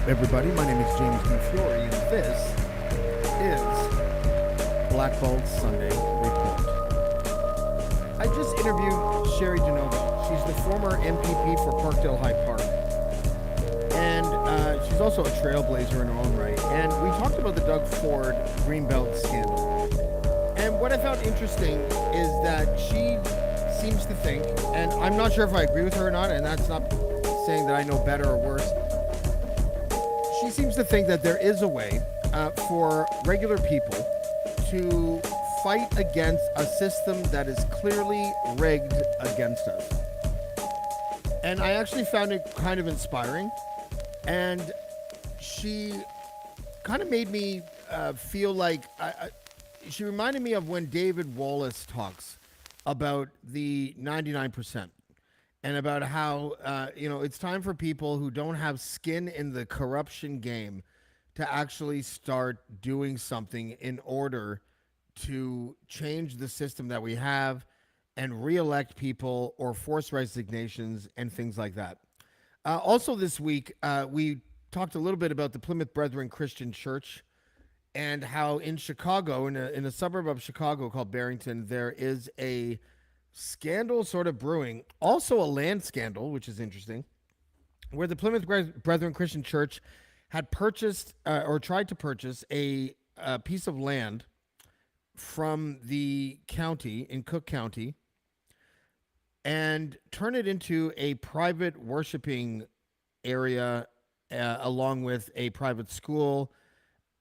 everybody? My name is James DeFiore, and this is Black Belt Sunday Report. I just interviewed Sherry DeNova. She's the former MPP for Parkdale High Park, and she's also a trailblazer in her own right. And we talked about the Doug Ford Greenbelt Scandal. And what I found interesting is that she seems to think, and I'm not sure if I agree with her or not, and that's not saying that I know better or worse. She seems to think that there is a way for regular people to fight against a system that is clearly rigged against us. And I actually found it kind of inspiring. And she kind of made me feel like she reminded me of when David Wallace talks about the 99% and about how it's time for people who don't have skin in the corruption game to actually start doing something in order to change the system that we have and reelect people or force resignations and things like that. Also this week, we talked a little bit about the Plymouth Brethren Christian Church and how in Chicago, in a suburb of Chicago called Barrington, there is a scandal sort of brewing, also a land scandal, which is interesting, where the Plymouth Brethren Christian Church had purchased or tried to purchase a piece of land from the county in Cook County and turn it into a private worshiping area along with a private school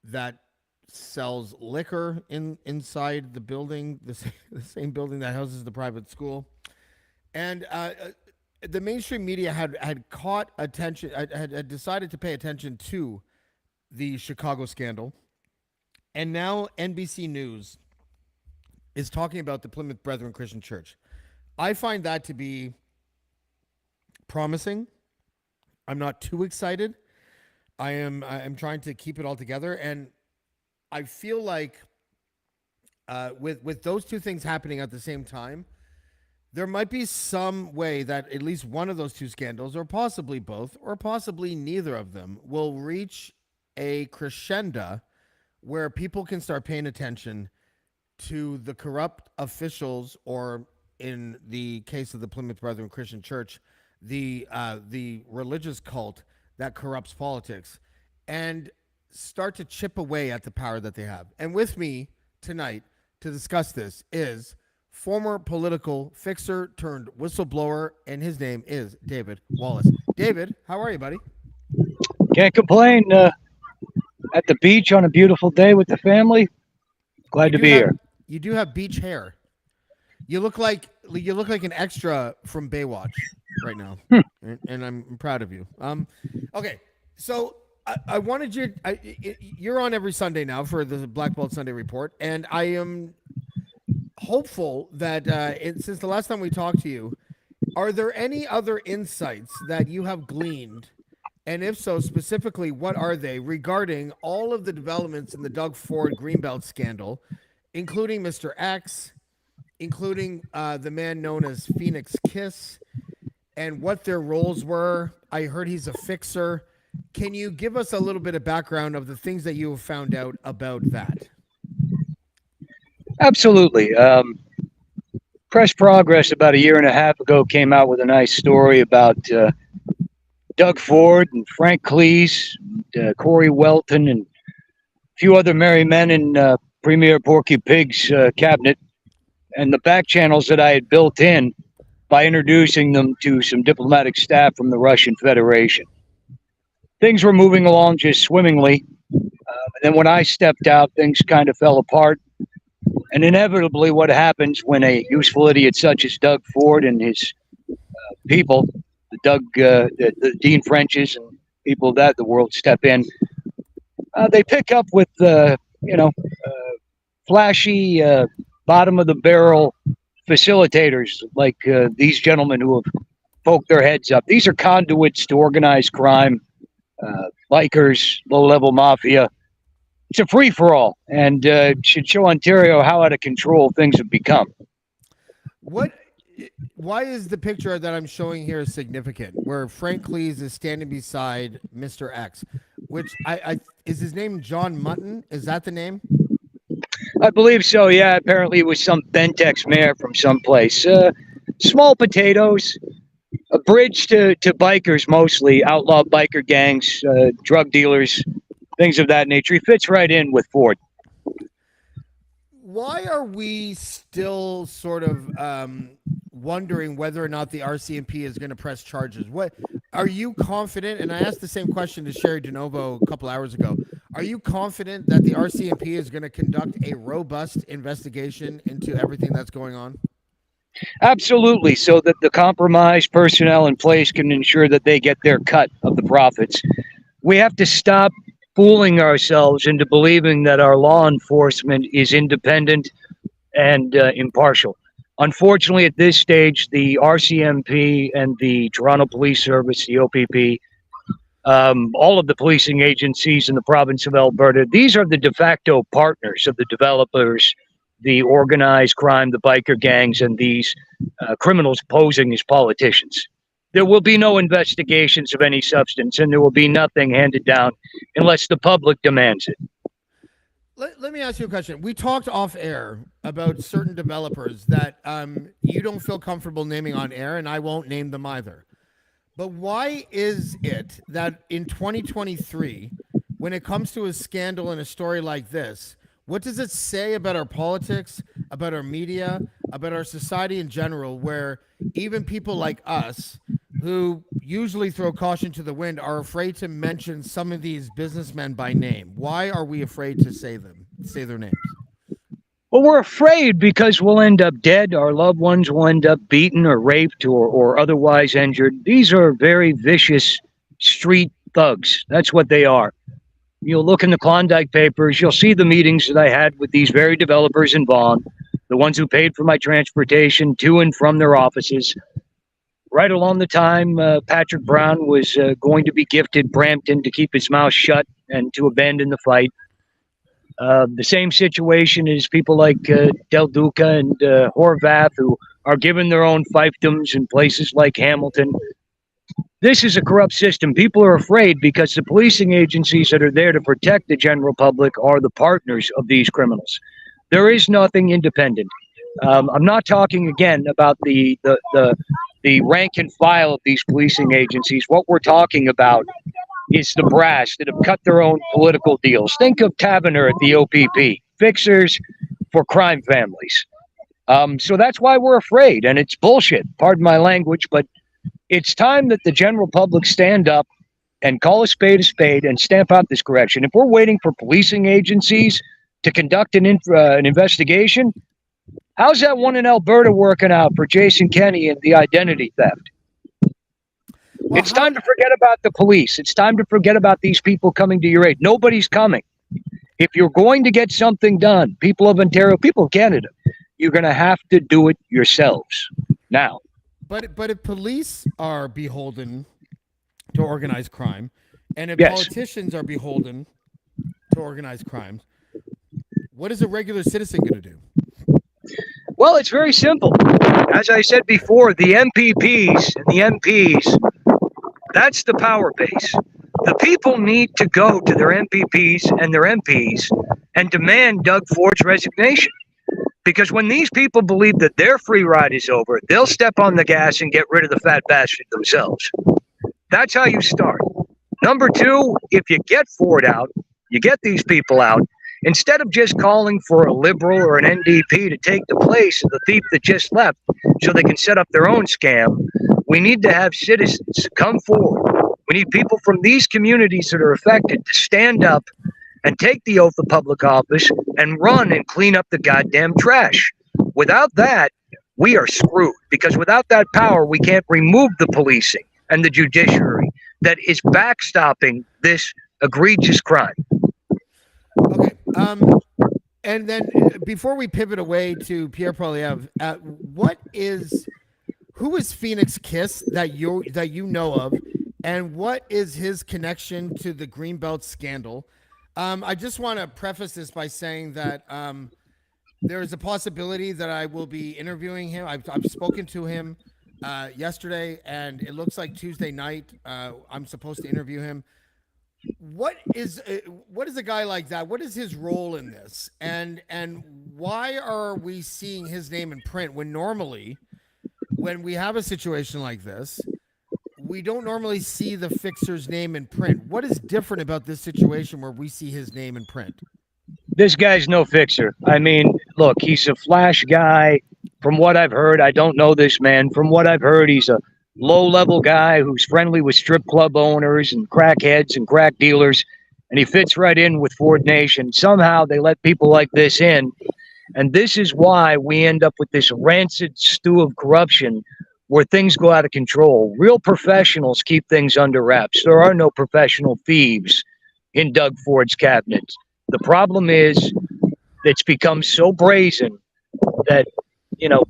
that sells liquor inside the building, the same building that houses the private school. And the mainstream media had caught attention, had decided to pay attention to the Chicago scandal. And now NBC News is talking about the Plymouth Brethren Christian Church. I find that to be promising. I'm not too excited. I'm trying to keep it all together, and I feel like with those two things happening at the same time, there might be some way that at least one of those two scandals, or possibly both, or possibly neither of them, will reach a crescendo where people can start paying attention to the corrupt officials, or in the case of the Plymouth Brethren Christian Church, the religious cult that corrupts politics, and start to chip away at the power that they have. And with me tonight to discuss this is former political fixer turned whistleblower, and his name is David Wallace. David, how are you, buddy? Can't complain. At the beach on a beautiful day with the family. Glad to be here. You do have beach hair. You look like an extra from Baywatch right now, and I'm proud of you. Okay, so I wanted you. You're on every Sunday now for the Black Belt Sunday Report, and I am hopeful that since the last time we talked to you, are there any other insights that you have gleaned? And if so, specifically, what are they regarding all of the developments in the Doug Ford Greenbelt scandal, including Mr. X, including the man known as Phoenix Kiss, and what their roles were? I heard he's a fixer. Can you give us a little bit of background of the things that you have found out about that? Absolutely. Press Progress about a year and a half ago came out with a nice story about Doug Ford and Frank Cleese, Corey Welton, and a few other merry men in Premier Porky Pig's cabinet, and the back channels that I had built in by introducing them to some diplomatic staff from the Russian Federation. Things were moving along just swimmingly. And then when I stepped out, things kind of fell apart. And inevitably, what happens when a useful idiot such as Doug Ford and his people, the Dean Frenches and people of that the world step in, they pick up with flashy bottom of the barrel facilitators like these gentlemen who have poked their heads up. These are conduits to organized crime, bikers, low-level mafia. It's a free-for-all, and should show Ontario how out of control things have become. Why is the picture that I'm showing here significant, where Frank Cleese is standing beside Mr. X? which I is his name John Mutton? Is that the name? I believe so. Yeah, apparently it was some Bentex mayor from someplace. Small potatoes, a bridge to bikers mostly, outlaw biker gangs, drug dealers, things of that nature. He fits right in with Ford. Why are we still sort of wondering whether or not the RCMP is going to press charges? What are you confident? And I asked the same question to Sherry DeNovo a couple hours ago. Are you confident that the RCMP is going to conduct a robust investigation into everything that's going on? Absolutely, so that the compromised personnel in place can ensure that they get their cut of the profits. We have to stop fooling ourselves into believing that our law enforcement is independent and impartial. Unfortunately, at this stage, the RCMP and the Toronto Police Service, the OPP, all of the policing agencies in the province of Alberta, these are the de facto partners of the developers, the organized crime, the biker gangs, and these criminals posing as politicians. There will be no investigations of any substance, and there will be nothing handed down unless the public demands it. Let me ask you a question. We talked off air about certain developers that you don't feel comfortable naming on air, and I won't name them either. But why is it that in 2023, when it comes to a scandal and a story like this, what does it say about our politics, about our media, about our society in general, where even people like us, who usually throw caution to the wind, are afraid to mention some of these businessmen by name? Why are we afraid to say their names? Well, we're afraid because we'll end up dead. Our loved ones will end up beaten or raped or otherwise injured. These are very vicious street thugs. That's what they are. You'll look in the Klondike papers, you'll see the meetings that I had with these very developers in Vaughan, the ones who paid for my transportation to and from their offices. Right along the time Patrick Brown was going to be gifted Brampton to keep his mouth shut and to abandon the fight. The same situation is people like Del Duca and Horvath, who are given their own fiefdoms in places like Hamilton. This is a corrupt system. People are afraid because the policing agencies that are there to protect the general public are the partners of these criminals. There is nothing independent. I'm not talking again about the rank and file of these policing agencies. What we're talking about is the brass that have cut their own political deals. Think of Taverner at the OPP, fixers for crime families. So that's why we're afraid, and it's bullshit. Pardon my language, but it's time that the general public stand up and call a spade and stamp out this correction. If we're waiting for policing agencies to conduct an investigation, how's that one in Alberta working out for Jason Kenney and the identity theft? Well, it's time to forget about the police. It's time to forget about these people coming to your aid. Nobody's coming. If you're going to get something done, people of Ontario, people of Canada, you're going to have to do it yourselves now. But if police are beholden to organized crime, and if politicians are beholden to organized crime, what is a regular citizen going to do? Well, it's very simple. As I said before, the MPPs and the MPs, that's the power base. The people need to go to their MPPs and their MPs and demand Doug Ford's resignation. Because when these people believe that their free ride is over, they'll step on the gas and get rid of the fat bastard themselves. That's how you start. Number two, if you get Ford out, you get these people out, instead of just calling for a Liberal or an NDP to take the place of the thief that just left so they can set up their own scam, we need to have citizens come forward. We need people from these communities that are affected to stand up and take the oath of public office and run and clean up the goddamn trash. Without that, we are screwed, because without that power, we can't remove the policing and the judiciary that is backstopping this egregious crime. Okay. And then before we pivot away to Pierre Poilievre, who is Phoenix Kiss that you know of, and what is his connection to the Greenbelt Scandal? I just want to preface this by saying that there is a possibility that I will be interviewing him. I've spoken to him yesterday, and it looks like Tuesday night I'm supposed to interview him. what is a guy like that? What is his role in this? And why are we seeing his name in print when normally when we have a situation like this, we don't normally see the fixer's name in print? What is different about this situation where we see his name in print? This guy's no fixer. I mean, look, he's a flash guy. From what I've heard, I don't know this man. From what I've heard, he's a low-level guy who's friendly with strip club owners and crackheads and crack dealers, and he fits right in with Ford Nation. Somehow they let people like this in, and this is why we end up with this rancid stew of corruption where things go out of control. Real professionals keep things under wraps. There are no professional thieves in Doug Ford's cabinet. The problem is it's become so brazen that, you know,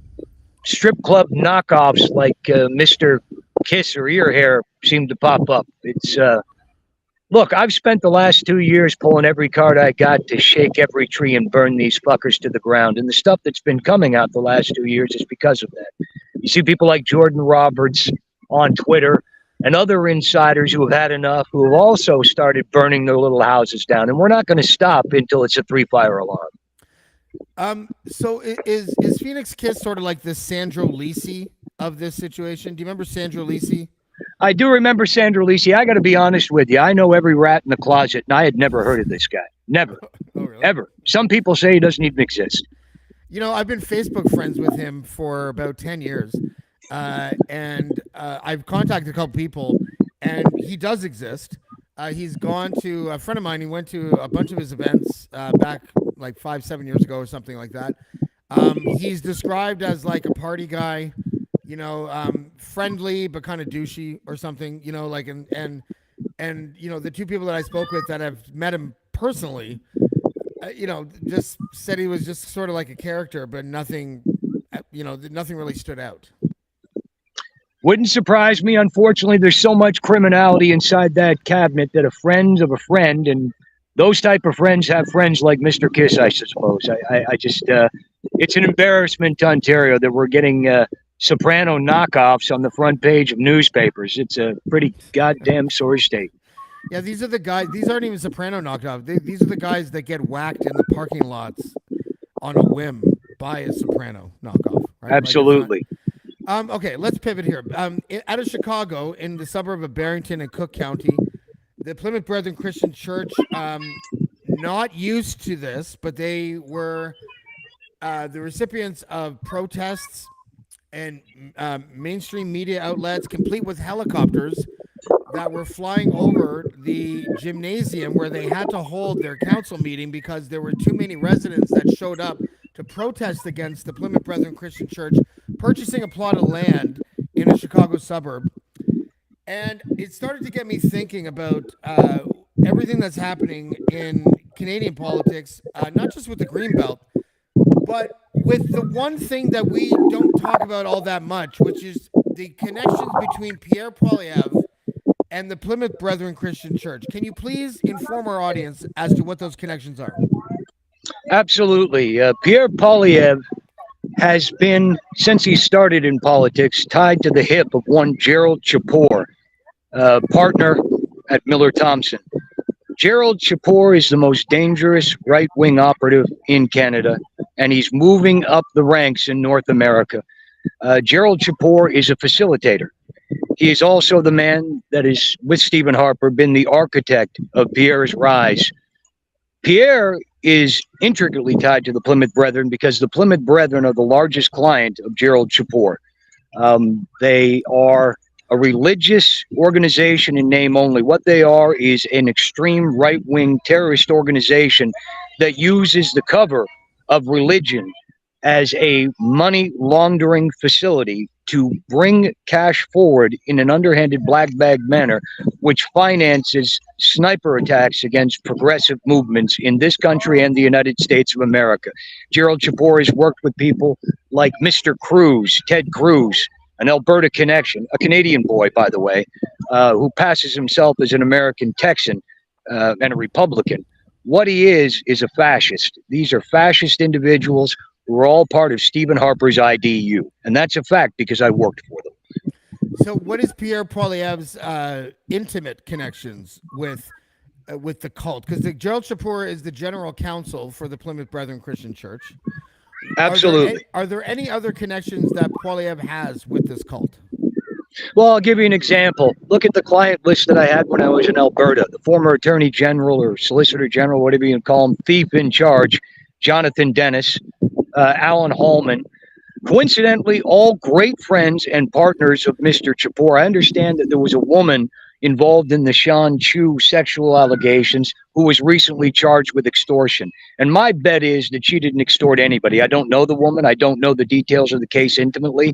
strip club knockoffs like Mr. Kiss or Ear Hair seem to pop up. It's look, I've spent the last 2 years pulling every card I got to shake every tree and burn these fuckers to the ground. And the stuff that's been coming out the last 2 years is because of that. You see people like Jordan Roberts on Twitter and other insiders who have had enough, who have also started burning their little houses down. And we're not going to stop until it's a 3-fire alarm. So is Phoenix Kiss sort of like the Sandro Lisi of this situation? Do you remember Sandro Lisi? I do remember Sandra Lisi. I got to be honest with you. I know every rat in the closet, and I had never heard of this guy. Never. Oh, really? Ever. Some people say he doesn't even exist. You know, I've been Facebook friends with him for about 10 years. And I've contacted a couple people, and he does exist. He's gone to a friend of mine. He went to a bunch of his events back like 5-7 years ago or something like that. He's described as like a party guy, you know, friendly but kind of douchey or something, you know, like and you know, the two people that I spoke with that have met him personally, you know, just said he was just sort of like a character, but nothing, you know, nothing really stood out. Wouldn't surprise me. Unfortunately, there's so much criminality inside that cabinet that a friend of a friend, and those type of friends have friends like Mr. Kiss, I suppose. I just, it's an embarrassment to Ontario that we're getting soprano knockoffs on the front page of newspapers. It's a pretty goddamn sorry state. Yeah, these are the guys. These aren't even soprano knockoffs. These are the guys that get whacked in the parking lots on a whim by a soprano knockoff. Right? Absolutely. Like okay, let's pivot here. Out of Chicago, in the suburb of Barrington and Cook County, the Plymouth Brethren Christian Church, not used to this, but they were the recipients of protests and mainstream media outlets, complete with helicopters that were flying over the gymnasium where they had to hold their council meeting because there were too many residents that showed up to protest against the Plymouth Brethren Christian Church purchasing a plot of land in a Chicago suburb. And it started to get me thinking about everything that's happening in Canadian politics, not just with the Greenbelt, but with the one thing that we don't talk about all that much, which is the connections between Pierre Poilievre and the Plymouth Brethren Christian Church. Can you please inform our audience as to what those connections are? Absolutely. Pierre Poilievre has been, since he started in politics, tied to the hip of one Gerald Chapor, partner at Miller Thompson. Gerald Chapor is the most dangerous right-wing operative in Canada, and he's moving up the ranks in North America. Gerald Chapor is a facilitator. He is also the man that is, with Stephen Harper, been the architect of Pierre's rise. Pierre is intricately tied to the Plymouth Brethren because the Plymouth Brethren are the largest client of Gerald Chapor. They are a religious organization in name only. What they are is an extreme right-wing terrorist organization that uses the cover of religion as a money laundering facility to bring cash forward in an underhanded black bag manner, which finances sniper attacks against progressive movements in this country and the United States of America. Gerald Chapor has worked with people like Mr. Cruz, Ted Cruz, an Alberta connection, a Canadian boy, by the way, who passes himself as an American Texan and a Republican. What he is a fascist. These are fascist individuals who are all part of Stephen Harper's IDU. And that's a fact because I worked for them. So what is Pierre Poilievre's intimate connections with with the cult? Because Gerald Shapur is the general counsel for the Plymouth Brethren Christian Church. Absolutely. Are there any other connections that Poilievre has with this cult? Well, I'll give you an example. Look at the client list that I had when I was in Alberta. The former Attorney General or Solicitor General, whatever you call him, thief in charge, Jonathan Dennis, Alan Hallman. Coincidentally, all great friends and partners of Mr. Chapur. I understand that there was a woman involved in the Sean Chu sexual allegations who was recently charged with extortion. And my bet is that she didn't extort anybody. I don't know the woman. I don't know the details of the case intimately,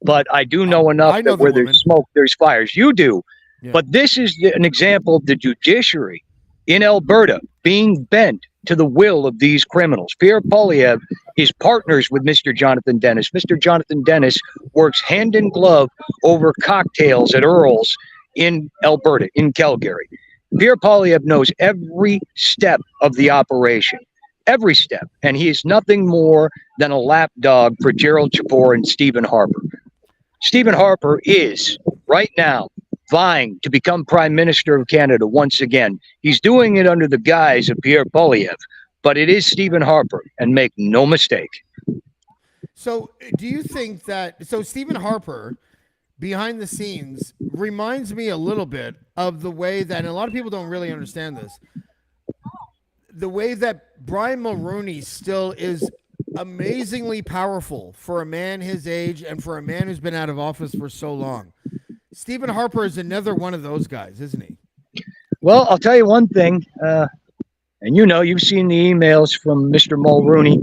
but I do know enough I know that where the woman. there's smoke, there's fires. You do. Yeah. But this is an example of the judiciary in Alberta being bent to the will of these criminals. Pierre Poilievre is partners with Mr. Jonathan Dennis. Mr. Jonathan Dennis works hand in glove over cocktails at Earl's in Alberta, in Calgary. Pierre Poilievre knows every step of the operation, every step, and he is nothing more than a lapdog for Gerald Chapur and Stephen Harper. Stephen Harper is, right now, vying to become Prime Minister of Canada once again. He's doing it under the guise of Pierre Poilievre, but it is Stephen Harper, and make no mistake. So do you think that, so Stephen Harper, behind the scenes, reminds me a little bit of the way that, and a lot of people don't really understand this, the way that Brian Mulroney still is amazingly powerful for a man his age and for a man who's been out of office for so long. Stephen Harper is another one of those guys, isn't he? Well, I'll tell you one thing, and you know, you've seen the emails from Mr. Mulroney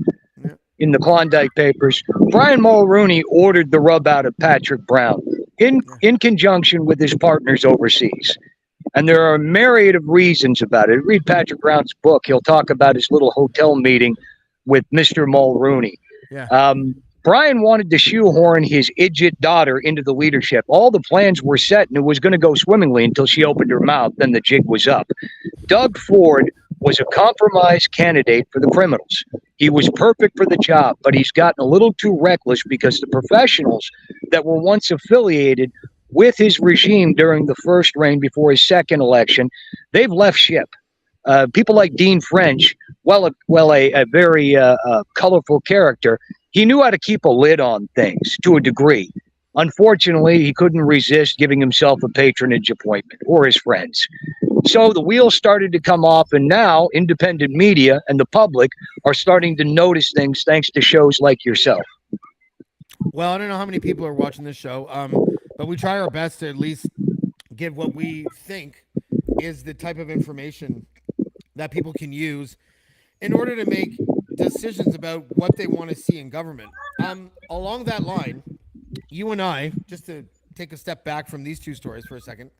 in the Klondike Papers. Brian Mulroney ordered the rub out of Patrick Brown in conjunction with his partners overseas. And there are a myriad of reasons about it. Read Patrick Brown's book. He'll talk about his little hotel meeting with Mr. Mulroney. Yeah. Brian wanted to shoehorn his idiot daughter into the leadership. All the plans were set, and it was going to go swimmingly until she opened her mouth. Then the jig was up. Doug Ford was a compromise candidate for the criminals. He was perfect for the job, but he's gotten a little too reckless because the professionals that were once affiliated with his regime during the first reign before his second election, they've left ship. People like Dean French, a very colorful character, he knew how to keep a lid on things to a degree. Unfortunately, he couldn't resist giving himself a patronage appointment or his friends. So the wheels started to come off, and now independent media and the public are starting to notice things thanks to shows like yourself. Well, I don't know how many people are watching this show, but we try our best to at least give what we think is the type of information that people can use in order to make decisions about what they want to see in government. Along that line, you and I, just to take a step back from these two stories for a second,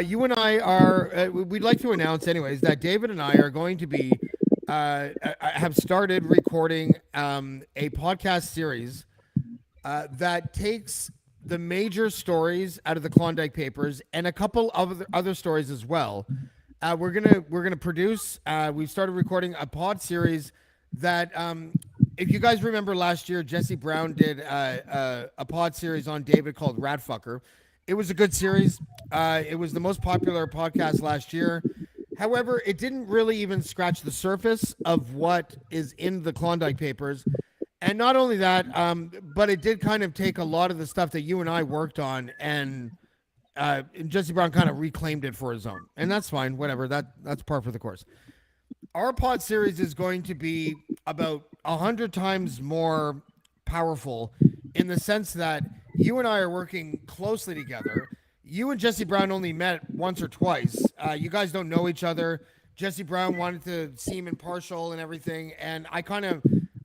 you and I are, we'd like to announce anyways, that David and I are going to be, have started recording a podcast series that takes the major stories out of the Klondike Papers and a couple of other stories as well. We're gonna produce. We've started recording a pod series that, if you guys remember last year, Jesse Brown did a pod series on David called Ratfucker. It was a good series. It was the most popular podcast last year. However, it didn't really even scratch the surface of what is in the Klondike Papers. And not only that, but it did kind of take a lot of the stuff that you and I worked on, and Jesse Brown kind of reclaimed it for his own. And that's fine, whatever. That's par for the course. Our pod series is going to be about 100 times more powerful in the sense that you and I are working closely together. You and Jesse Brown only met once or twice. You guys don't know each other. Jesse Brown wanted to seem impartial and everything, and I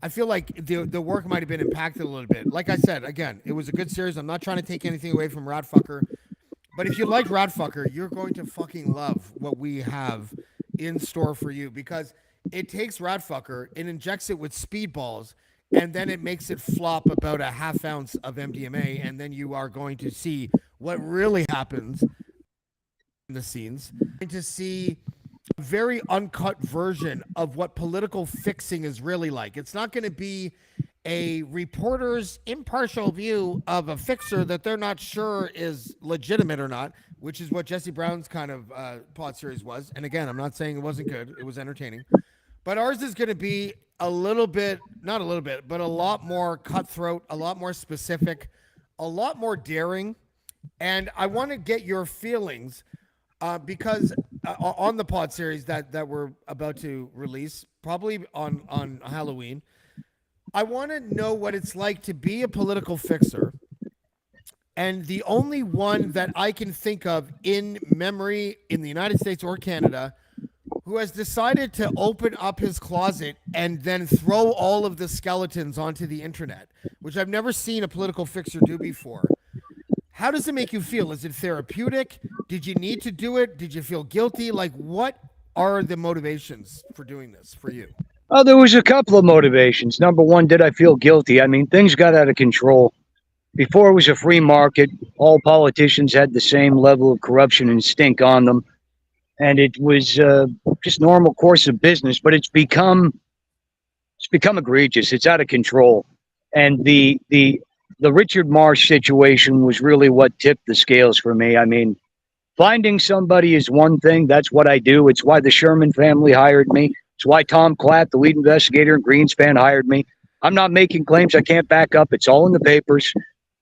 feel like the work might have been impacted a little bit. Like I said, again, it was a good series. I'm not trying to take anything away from Ratfucker, but if you like Ratfucker, you're going to fucking love what we have in store for you, because it takes Ratfucker and injects it with speedballs, and then it makes it flop about a half ounce of MDMA, and then you are going to see what really happens in the scenes, and to see a very uncut version of what political fixing is really like. It's not going to be a reporter's impartial view of a fixer that they're not sure is legitimate or not, which is what Jesse Brown's kind of pod series was. And again, I'm not saying it wasn't good; it was entertaining. But ours is going to be a little bit, not a little bit, but a lot more cutthroat, a lot more specific, a lot more daring. And I want to get your feelings because on the pod series that we're about to release, probably on Halloween, I want to know what it's like to be a political fixer. And the only one that I can think of in memory in the United States or Canada who has decided to open up his closet and then throw all of the skeletons onto the internet, which I've never seen a political fixer do before. How does it make you feel? Is it therapeutic? Did you need to do it? Did you feel guilty? Like, what are the motivations for doing this for you? Oh, there was a couple of motivations. Number one, did I feel guilty? I mean, things got out of control. Before it was a free market, all politicians had the same level of corruption and stink on them. And it was just normal course of business, but it's become egregious. It's out of control. And the Richard Marsh situation was really what tipped the scales for me. I mean, finding somebody is one thing. That's what I do. It's why the Sherman family hired me. It's why Tom Klatt, the lead investigator in Greenspan, hired me. I'm not making claims I can't back up. It's all in the papers,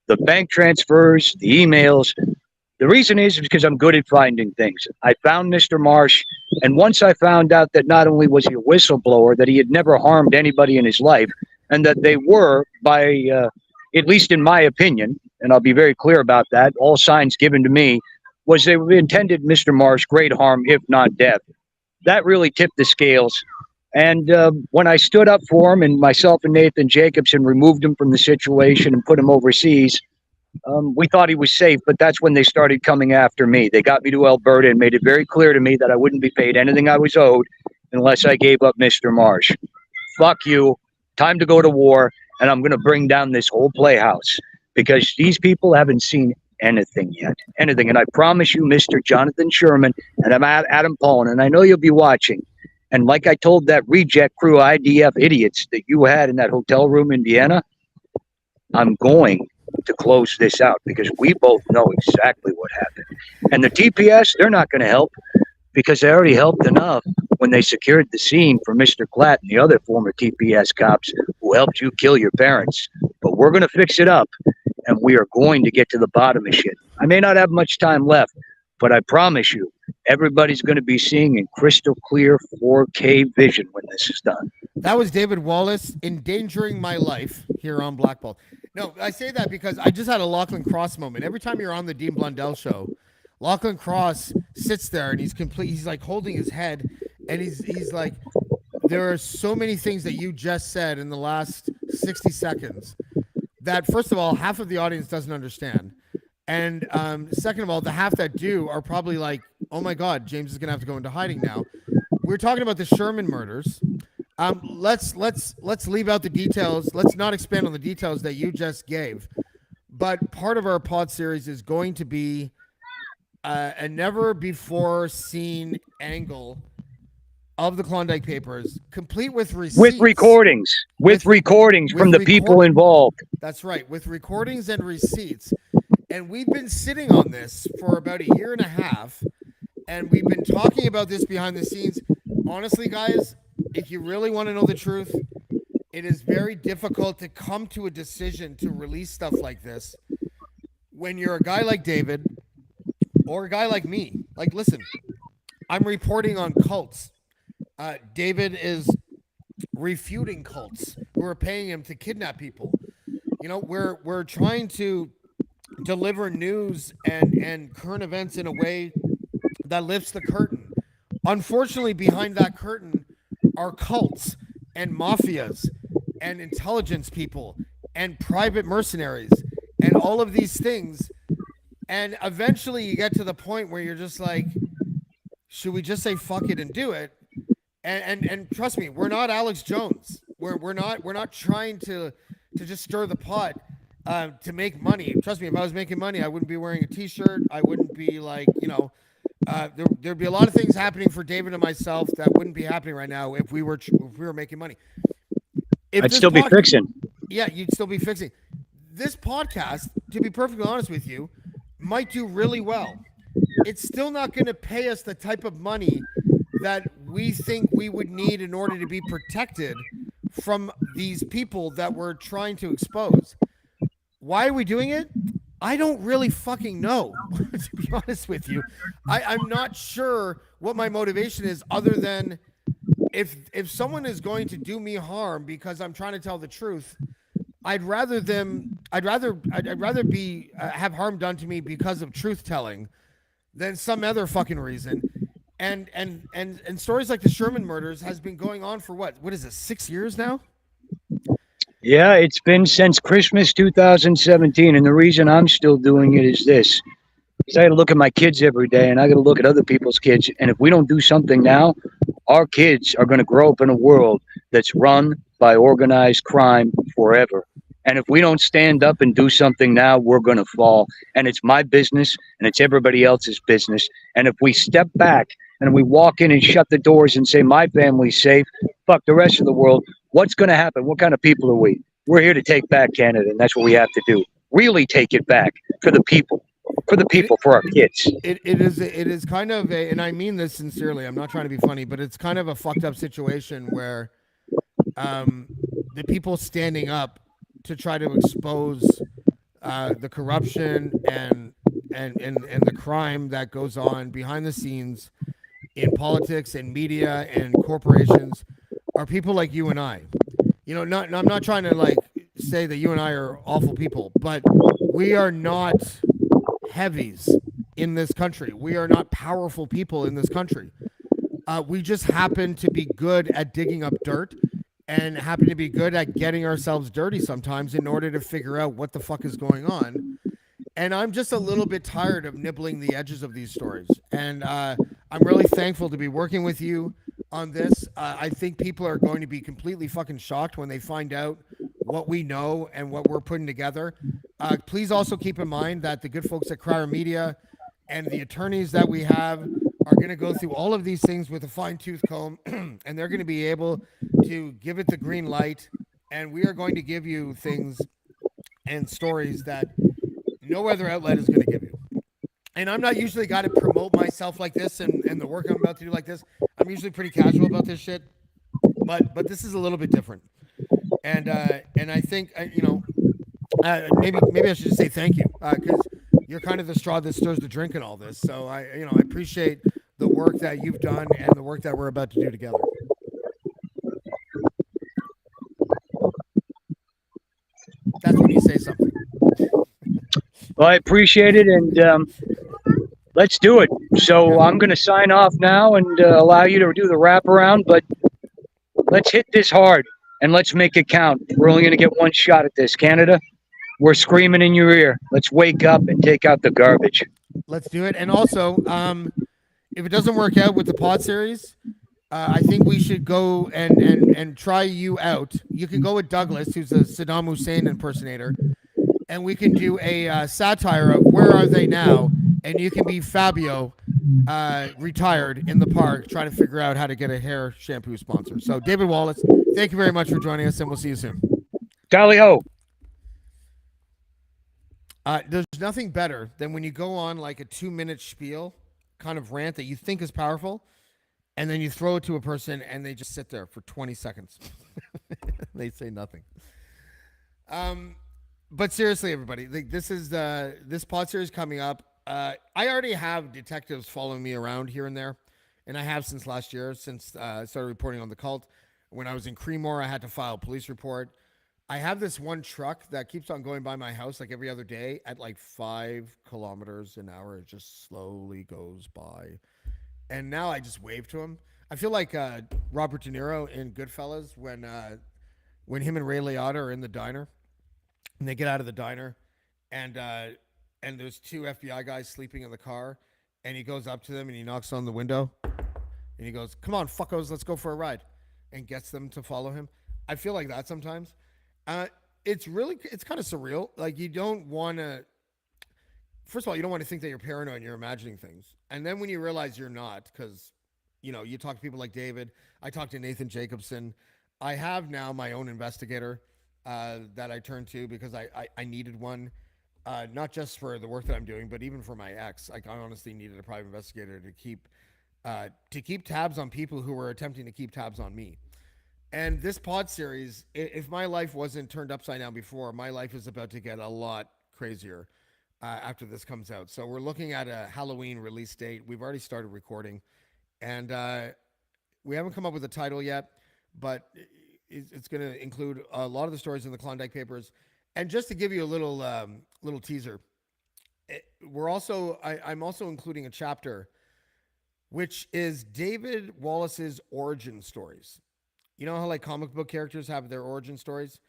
the bank transfers, the emails. The reason is because I'm good at finding things. I found Mr. Marsh, and once I found out that not only was he a whistleblower, that he had never harmed anybody in his life, and that they were, by at least in my opinion, and I'll be very clear about that, all signs given to me, was they intended Mr. Marsh great harm, if not death. That really tipped the scales. And when I stood up for him, and myself and Nathan Jacobson removed him from the situation and put him overseas, we thought he was safe, but that's when they started coming after me. They got me to Alberta and made it very clear to me that I wouldn't be paid anything I was owed unless I gave up Mr. Marsh. Fuck you. Time to go to war, and I'm going to bring down this whole playhouse because these people haven't seen anything yet. Anything. And I promise you, Mr. Jonathan Sherman, and I'm Adam Paulin, and I know you'll be watching. And like I told that reject crew IDF idiots that you had in that hotel room in Vienna, I'm going to close this out because we both know exactly what happened. And the TPS, they're not going to help because they already helped enough when they secured the scene for Mr. Klatt and the other former TPS cops who helped you kill your parents. But we're going to fix it up, and we are going to get to the bottom of shit. I may not have much time left, but I promise you, everybody's going to be seeing in crystal clear 4K vision when this is done. That was David Wallace, endangering my life here on Blackball. No, I say that because I just had a Lachlan Cross moment. Every time you're on the Dean Blundell show, Lachlan Cross sits there and he's like holding his head, and he's like, there are so many things that you just said in the last 60 seconds that, first of all, half of the audience doesn't understand. And second of all, the half that do are probably like, oh my God, James is going to have to go into hiding now. We're talking about the Sherman murders. Let's leave out the details. Let's not expand on the details that you just gave. But part of our pod series is going to be a never before seen angle of the Klondike Papers, complete with receipts. With recordings from the people involved. That's right, with recordings and receipts. And we've been sitting on this for about a year and a half, and we've been talking about this behind the scenes. Honestly, guys, if you really want to know the truth, it is very difficult to come to a decision to release stuff like this when you're a guy like David or a guy like me. Like, listen, I'm reporting on cults. David is refuting cults who are paying him to kidnap people. You know, we're trying to deliver news and current events in a way that lifts the curtain. Unfortunately, behind that curtain are cults and mafias and intelligence people and private mercenaries and all of these things. And eventually you get to the point where you're just like, should we just say fuck it and do it? And trust me, we're not Alex Jones. We're not trying to just stir the pot to make money. Trust me, if I was making money, I wouldn't be wearing a t-shirt. I wouldn't be like, there'd be a lot of things happening for David and myself that wouldn't be happening right now if we were making money. I'd still be fixing. Yeah, you'd still be fixing. This podcast, to be perfectly honest with you, might do really well. It's still not going to pay us the type of money that we think we would need in order to be protected from these people that we're trying to expose. Why are we doing it? I don't really fucking know, to be honest with you. I'm not sure what my motivation is, other than if someone is going to do me harm because I'm trying to tell the truth, I'd rather be have harm done to me because of truth telling than some other fucking reason. And stories like the Sherman murders has been going on for what is it, 6 years now? Yeah, it's been since Christmas 2017, and the reason I'm still doing it is this. Because I got to look at my kids every day, and I got to look at other people's kids. And if we don't do something now, our kids are going to grow up in a world that's run by organized crime forever. And if we don't stand up and do something now, we're going to fall. And it's my business, and it's everybody else's business. And if we step back and we walk in and shut the doors and say, my family's safe, fuck the rest of the world, what's going to happen? What kind of people are we? We're here to take back Canada, and that's what we have to do. Really take it back for the people. For our kids. It is kind of a, and I mean this sincerely, I'm not trying to be funny, but it's kind of a fucked up situation where the people standing up to try to expose the corruption and the crime that goes on behind the scenes in politics and media and corporations are people like you and I. I'm not trying to like say that you and I are awful people, but we are not heavies in this country. We are not powerful people in this country. We just happen to be good at digging up dirt and happen to be good at getting ourselves dirty sometimes in order to figure out what the fuck is going on. And I'm just a little bit tired of nibbling the edges of these stories. And I'm really thankful to be working with you on this. I think people are going to be completely fucking shocked when they find out what we know and what we're putting together. Please also keep in mind that the good folks at Crier Media and the attorneys that we have are going to go through all of these things with a fine-tooth comb, and they're going to be able to give it the green light. And we are going to give you things and stories that no other outlet is going to give you. And I'm not usually got to promote myself like this and the work I'm about to do like this. I'm usually pretty casual about this shit, but this is a little bit different. And I think maybe I should just say thank you, because you're kind of the straw that stirs the drink in all this. So I appreciate the work that you've done and the work that we're about to do together. That's when you say something. Well, I appreciate it, and let's do it. So I'm going to sign off now and allow you to do the wraparound, but let's hit this hard and let's make it count. We're only going to get one shot at this. Canada, we're screaming in your ear. Let's wake up and take out the garbage. Let's do it. And also, if it doesn't work out with the pod series, I think we should go and try you out. You can go with Douglas, who's a Saddam Hussein impersonator, and we can do a satire of Where Are They Now? And you can be Fabio, retired in the park, trying to figure out how to get a hair shampoo sponsor. So, David Wallace, thank you very much for joining us, and we'll see you soon. Tally ho. There's nothing better than when you go on like a 2-minute spiel kind of rant that you think is powerful, and then you throw it to a person and they just sit there for 20 seconds. They say nothing. But seriously, everybody, this is this pod series coming up. I already have detectives following me around here and there, and I have since last year, since I started reporting on the cult. When I was in Creemore, I had to file a police report. I have this one truck that keeps on going by my house like every other day at like 5 kilometers an hour. It just slowly goes by. And now I just wave to him. I feel like Robert De Niro in Goodfellas when him and Ray Liotta are in the diner, and they get out of the diner, and there's 2 FBI guys sleeping in the car, and he goes up to them and he knocks on the window, and he goes, "Come on, fuckos, let's go for a ride," and gets them to follow him. I feel like that sometimes. It's kind of surreal. Like, you don't want to. First of all, you don't want to think that you're paranoid and you're imagining things, and then when you realize you're not, because you talk to people like David. I talked to Nathan Jacobson. I have now my own investigator. that I turned to because I needed one, not just for the work that I'm doing, but even for my ex. Like, I honestly needed a private investigator to keep tabs on people who were attempting to keep tabs on me. And this pod series, if my life wasn't turned upside down before, my life is about to get a lot crazier after this comes out. So we're looking at a Halloween release date. We've already started recording, and we haven't come up with a title yet, but it's going to include a lot of the stories in the Klondike Papers. And just to give you a little teaser, I'm also including a chapter which is David Wallace's origin stories. You know how like comic book characters have their origin stories?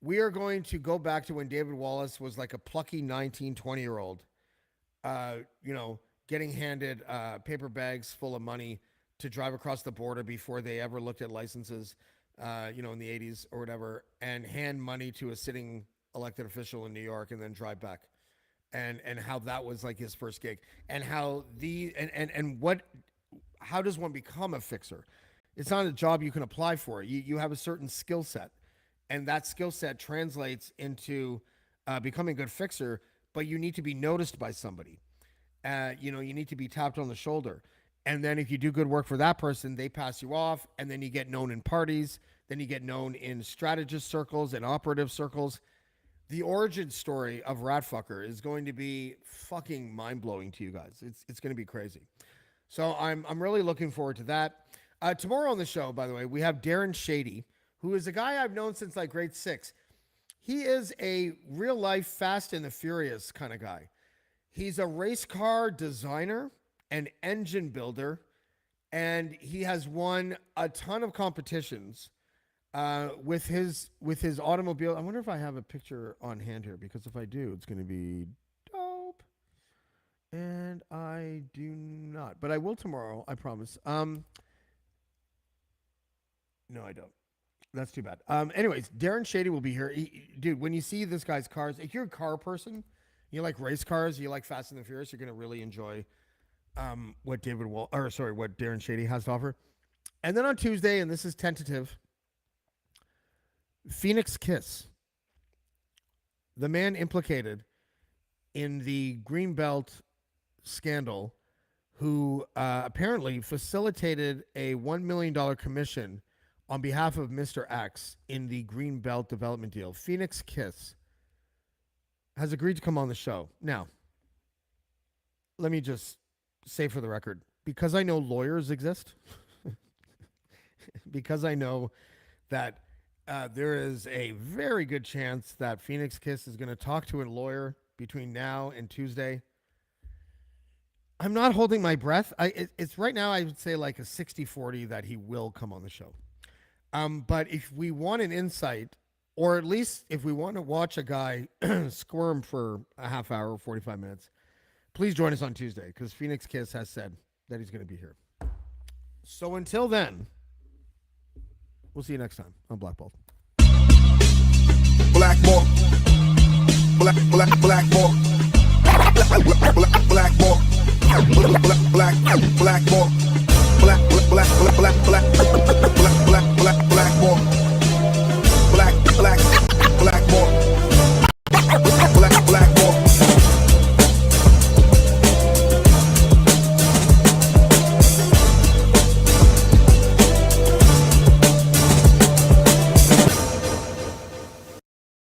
We are going to go back to when David Wallace was like a plucky 19, 20-year-old, getting handed paper bags full of money to drive across the border before they ever looked at licenses, in the 80s or whatever, and hand money to a sitting elected official in New York and then drive back. And how that was like his first gig, and how how does one become a fixer? It's not a job you can apply for. You have a certain skill set, and that skill set translates into becoming a good fixer, but you need to be noticed by somebody. You need to be tapped on the shoulder. And then if you do good work for that person, they pass you off, and then you get known in parties, then you get known in strategist circles and operative circles. The origin story of Ratfucker is going to be fucking mind-blowing to you guys. It's going to be crazy. So I'm really looking forward to that. Tomorrow on the show, by the way, we have Darren Shady, who is a guy I've known since like grade 6. He is a real-life Fast and the Furious kind of guy. He's a race car designer and engine builder, and he has won a ton of competitions with his automobile. I wonder if I have a picture on hand here, because if I do, it's going to be dope. And I do not, but I will tomorrow, I promise. No, I don't. That's too bad. Anyways, Darren Shady will be here. Dude, when you see this guy's cars, if you're a car person, you like race cars, you like Fast and the Furious, you're going to really enjoy what Darren Shady has to offer. And then on Tuesday, and this is tentative, Phoenix Kiss, the man implicated in the Greenbelt Scandal, who apparently facilitated a $1 million commission on behalf of Mr. X in the Greenbelt development deal. Phoenix Kiss has agreed to come on the show. Now, let me just say for the record, because I know lawyers exist, because I know that there is a very good chance that Phoenix Kiss is going to talk to a lawyer between now and Tuesday. I'm not holding my breath. It's right now, I would say like a 60-40 that he will come on the show. But if we want an insight, or at least if we want to watch a guy squirm for a half hour, 45 minutes, please join us on Tuesday, because Phoenix Kiss has said that he's going to be here. So until then, we'll see you next time on Black Bolt. Black Bolt. Black Bolt. Black Bolt.